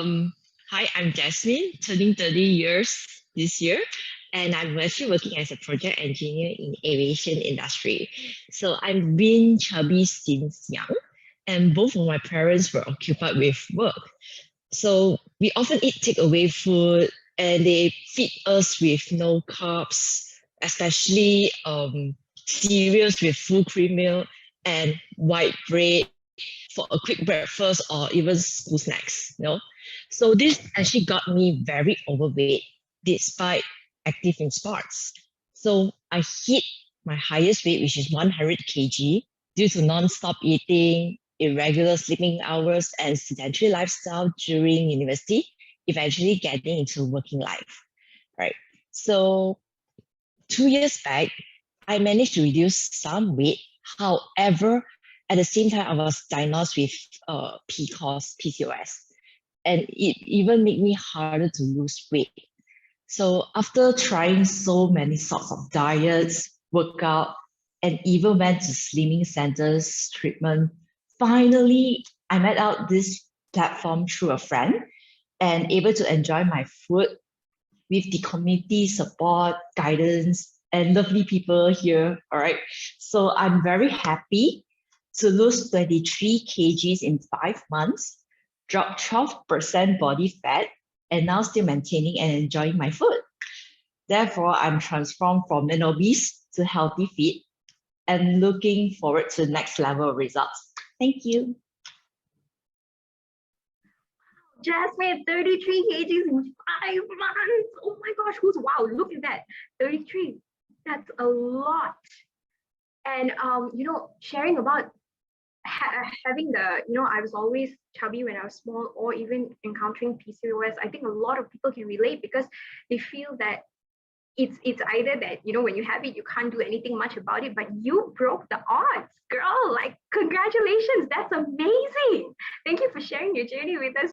Hi, I'm Jasmine, turning 30 years this year, and I'm actually working as a project engineer in aviation industry. So I've been chubby since young, and both of my parents were occupied with work. So we often eat takeaway food, and they feed us with no carbs, especially cereals with full cream milk and white bread for a quick breakfast or even school snacks. So this actually got me very overweight despite active in sports. So I hit my highest weight, which is 100 kg, due to non-stop eating, irregular sleeping hours, and sedentary lifestyle during university, eventually getting into working life. Right. So 2 years back, I managed to reduce some weight. However, at the same time, I was diagnosed with PCOS, and it even made me harder to lose weight. So after trying so many sorts of diets, workout, and even went to slimming centers treatment, finally I met out this platform through a friend and able to enjoy my food with the community support, guidance, and lovely people here. All right. So I'm very happy to lose 23 kgs in 5 months, drop 12% body fat, and now still maintaining and enjoying my food. Therefore, I'm transformed from an obese to healthy fit and looking forward to the next level of results. Thank you. Jasmine, 33 kgs in 5 months. Oh my gosh, wow, look at that. 33. That's a lot. And sharing about having I was always chubby when I was small, or even encountering PCOS, I think a lot of people can relate because they feel that it's either that when you have it you can't do anything much about it, but you broke the odds, girl. Like, congratulations, that's amazing. Thank you for sharing your journey with us.